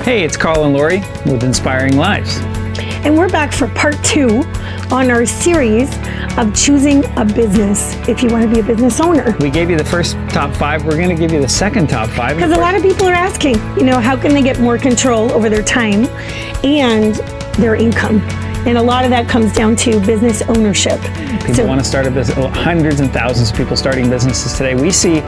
Hey, it's Carl and Lori with Inspiring Lives. And we're back for part 2 on our series of choosing a business if you want to be a business owner. We gave you the first top 5. We're going to give you the second top 5. Because a lot of people are asking, how can they get more control over their time and their income? And a lot of that comes down to business ownership. People want to start a business. Hundreds and thousands of people starting businesses today. We see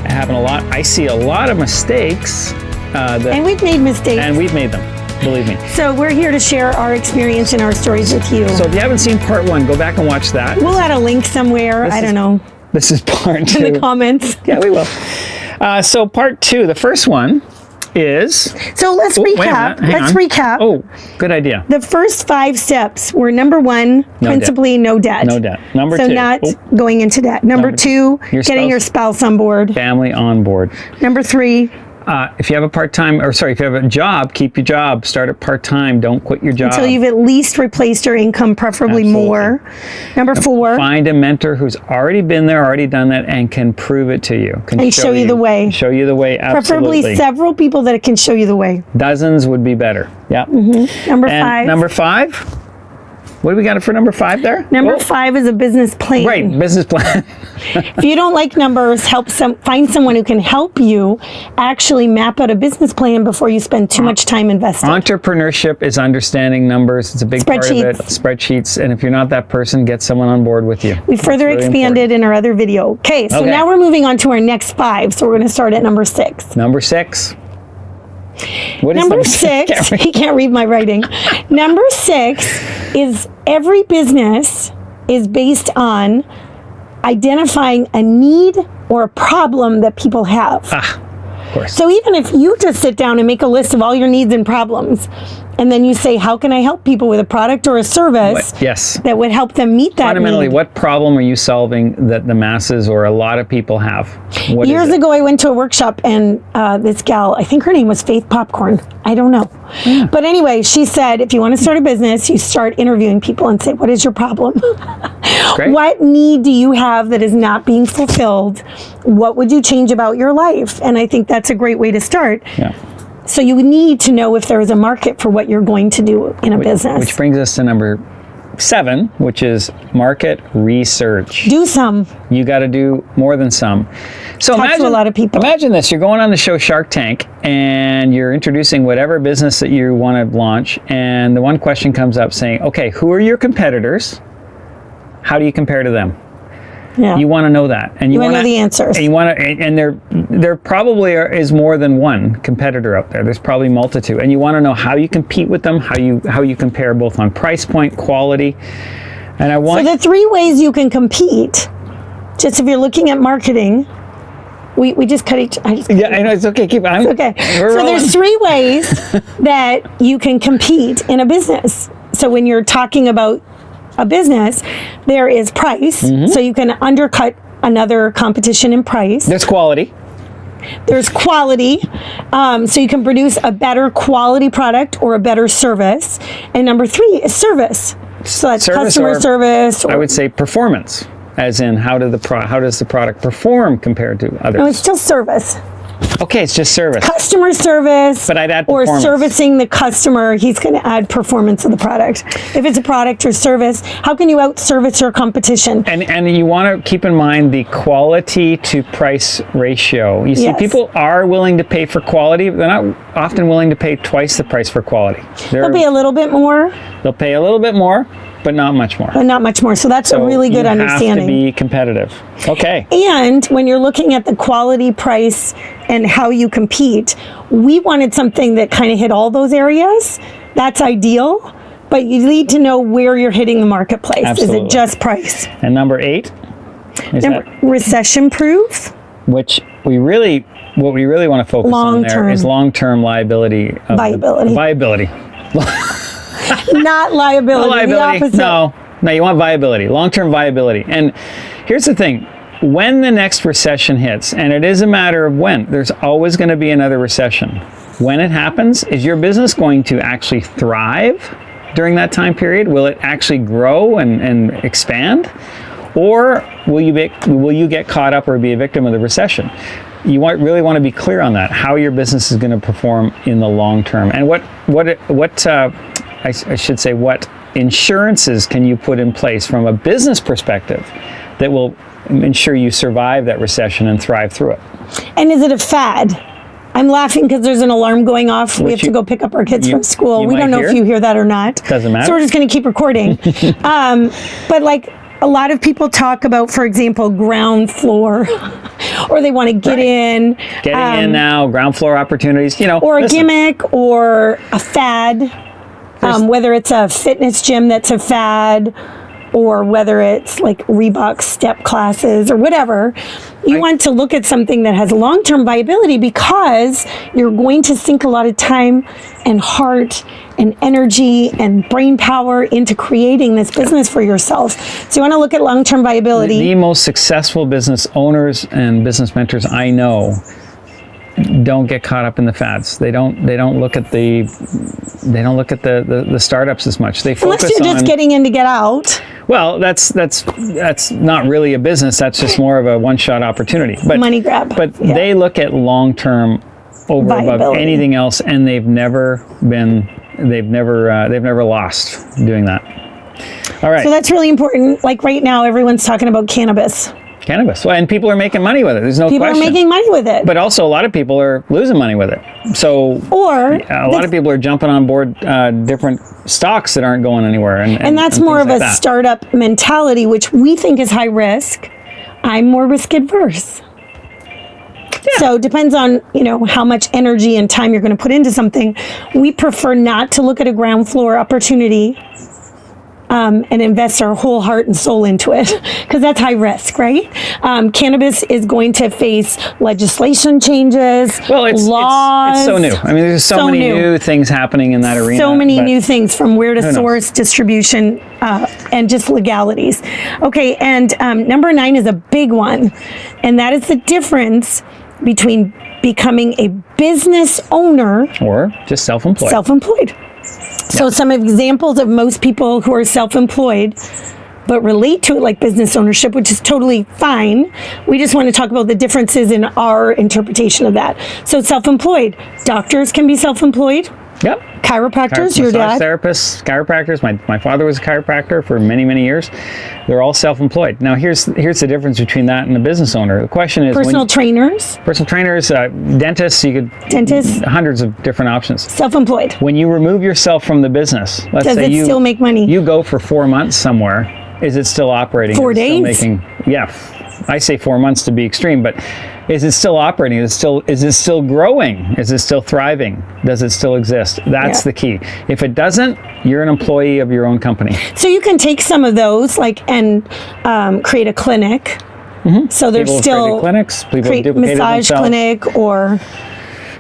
happen a lot. I see a lot of mistakes. And we've made mistakes. And we've made them. Believe me. So we're here to share our experience and our stories with you. So if you haven't seen part 1, go back and watch that. We'll add a link somewhere. I don't know. This is part 2. In the comments. Yeah, we will. So part 2, the first one is... So let's recap. Recap. Oh, good idea. The first 5 steps were number 1, principally no debt. No debt. Number 2. So not going into debt. Number 2, getting your spouse on board. Family on board. Number 3... if you have if you have a job, keep your job. Start it part-time. Don't quit your job. Until you've at least replaced your income, preferably more. Number 4. Find a mentor who's already been there, already done that, and can prove it to you. And show you the way. Show you the way, absolutely. Preferably several people that can show you the way. Dozens would be better. Yeah. Mm-hmm. Number 5. Number 5? What do we got for number 5 there? Number 5 is a business plan. Right, business plan. If you don't like numbers, find someone who can help you actually map out a business plan before you spend too much time investing. Entrepreneurship is understanding numbers. It's a big part of it. Spreadsheets. And if you're not that person, get someone on board with you. We further expanded in our other video. Okay, so now we're moving on to our next 5. So we're going to start at number 6. Number 6. What is number 6? He can't read my writing. Number 6 is every business is based on identifying a need or a problem that people have. Of course. So even if you just sit down and make a list of all your needs and problems, and then you say, how can I help people with a product or a service that would help them meet that Fundamentally, need? what problem are you solving that the masses or a lot of people have? Years ago, I went to a workshop and this gal, I think her name was Faith Popcorn. I don't know. Yeah. But anyway, she said, if you want to start a business, you start interviewing people and say, what is your problem? What need do you have that is not being fulfilled? What would you change about your life? And I think that's a great way to start. Yeah. So you need to know if there is a market for what you're going to do in a business. Which brings us to number 7, which is market research. Do some. You got to do more than some. So Talk to a lot of people. Imagine this. You're going on the show Shark Tank and you're introducing whatever business that you want to launch. And the one question comes up saying, okay, who are your competitors? How do you compare to them? Yeah. You want to know that, and you want to know the answers. And you want to, and there probably is more than one competitor out there. There's probably multitude, and you want to know how you compete with them, how you compare both on price point, quality, and So the 3 ways you can compete, just if you're looking at marketing, we just cut each. I know it's okay. Keep on. Okay. So there's 3 ways that you can compete in a business. So when you're talking about a business, there is price, so you can undercut another competition in price. There's quality. There's quality, so you can produce a better quality product or a better service. And number 3 is service. So that's customer service. I would say performance, as in how does the product perform compared to others? No, it's still service. Okay, it's just service. Customer service. But I'd add performance. Or servicing the customer, he's going to add performance of the product. If it's a product or service, how can you out-service your competition? And you want to keep in mind the quality to price ratio. You see, people are willing to pay for quality, but they're not often willing to pay twice the price for quality. They'll pay a little bit more. They'll pay a little bit more, but not much more. So that's a really good understanding. You have to be competitive. Okay. And when you're looking at the quality, price, and how you compete, we wanted something that kind of hit all those areas. That's ideal, but you need to know where you're hitting the marketplace. Absolutely. Is it just price? And number 8? Recession proof. What we really want to focus on there is long-term liability. Viability. Not liability. liability. The opposite. No, you want viability, long-term viability. And here's the thing. When the next recession hits, and it is a matter of when, there's always going to be another recession. When it happens, is your business going to actually thrive during that time period? Will it actually grow and expand? Or will you get caught up or be a victim of the recession? really want to be clear on that, how your business is going to perform in the long term. And what insurances can you put in place from a business perspective that will ensure you survive that recession and thrive through it? And is it a fad? I'm laughing because there's an alarm going off. We have to go pick up our kids from school. We don't know if you hear that or not. Doesn't matter. So we're just going to keep recording. But like a lot of people talk about, for example, ground floor, or they want to get in. Getting in now, ground floor opportunities, Or a gimmick or a fad, whether it's a fitness gym that's a fad, or whether it's like Reebok step classes or whatever. You want to look at something that has long-term viability, because you're going to sink a lot of time and heart and energy and brain power into creating this business for yourself. So you want to look at long-term viability. The most successful business owners and business mentors I know don't get caught up in the fads. They don't look at the startups as much. They focus unless you're just getting in to get out. Well, that's not really a business. That's just more of a one-shot opportunity. But money grab. But they look at long-term over viability. Above anything else, and they've never lost doing that. All right. So that's really important. Like right now, everyone's talking about cannabis. Well, and people are making money with it. There's no question. People are making money with it. But also a lot of people are losing money with it. So a lot of people are jumping on board different stocks that aren't going anywhere. And that's more of a startup mentality, which we think is high risk. I'm more risk adverse. Yeah. So it depends on, how much energy and time you're going to put into something. We prefer not to look at a ground floor opportunity and invest our whole heart and soul into it, because that's high risk, right? Cannabis is going to face legislation changes, laws. It's so new. I mean, there's so many new things happening in that arena. So many new things, from where to source, distribution, and just legalities. Okay, and number 9 is a big one, and that is the difference between becoming a business owner or just self-employed. So some examples of most people who are self-employed but relate to it like business ownership, which is totally fine. We just want to talk about the differences in our interpretation of that. So self-employed, doctors can be self-employed. Yep. Chiropractors, your dad. Therapists, chiropractors. My father was a chiropractor for many, many years. They're all self-employed. Now, here's the difference between that and a business owner. The question is personal trainers, dentists. Hundreds of different options. Self-employed. When you remove yourself from the business, let's say you still make money? You go for 4 months somewhere. Is it still operating? 4 days. I say 4 months to be extreme, but is it still operating? Is it still growing? Is it still thriving? Does it still exist? That's the key. If it doesn't, you're an employee of your own company. So you can take some of those and create a clinic. Mm-hmm. So there's still clinics. People create massage clinic or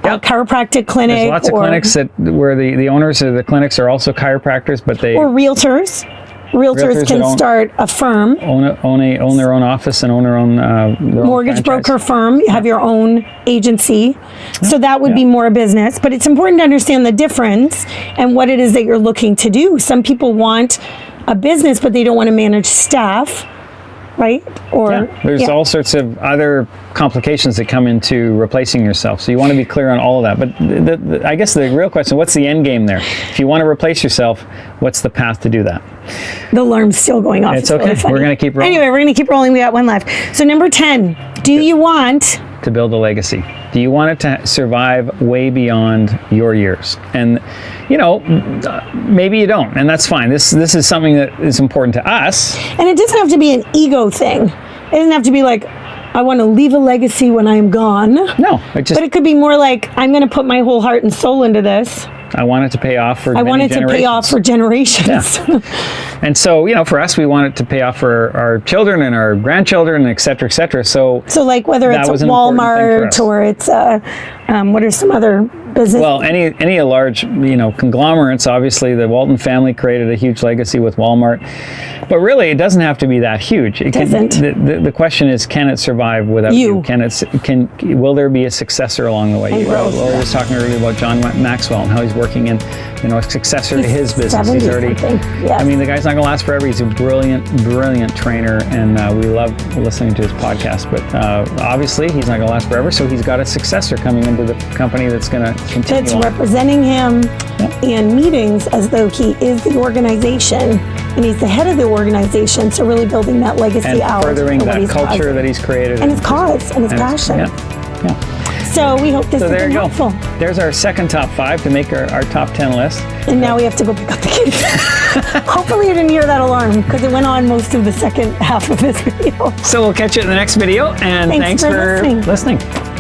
a chiropractic clinic. There's lots of clinics where the owners of the clinics are also chiropractors, but or realtors. Realtors can start a firm, own their own office, and own their own mortgage broker firm. You have your own agency, so that would be more a business. But it's important to understand the difference and what it is that you're looking to do. Some people want a business, but they don't want to manage staff, right? Or there's all sorts of other complications that come into replacing yourself. So you want to be clear on all of that. But I guess the real question: what's the end game there? If you want to replace yourself, what's the path to do that? The alarm's still going off. It's okay. We're going to keep rolling. Anyway, we're going to keep rolling. We got one left. So number 10, do you want to build a legacy? Do you want it to survive way beyond your years? And, maybe you don't, and that's fine. This is something that is important to us. And it doesn't have to be an ego thing. It doesn't have to be like, I want to leave a legacy when I am gone. No. But it could be more like, I'm going to put my whole heart and soul into this. I want it to pay off for generations. Yeah. And so, for us, we want it to pay off for our children and our grandchildren, et cetera, et cetera. So like whether it's a Walmart or it's what are some other business? Well, any large, conglomerates, obviously the Walton family created a huge legacy with Walmart. But really, it doesn't have to be that huge. It doesn't. The question is, can it survive without you? Will there be a successor along the way? We were just talking earlier about John Maxwell and how he's working in, a successor to his business. 70 He's already, something. Yes. I mean, the guy's not going to last forever. He's a brilliant, brilliant trainer, and we love listening to his podcast. But obviously, he's not going to last forever, so he's got a successor coming into the company that's going to continue That's on. representing him in meetings as though he is the organization and he's the head of the organization. So really building that legacy And out. furthering for what that he's culture caused. that he's created. And his cause and his passion. Yeah. So we hope this So has there been you go. helpful. There's our second top 5 to make our top 10 list. And now we have to go pick up the kids. Hopefully you didn't hear that alarm because it went on most of the second half of this video. So we'll catch you in the next video, and Thanks thanks for for listening.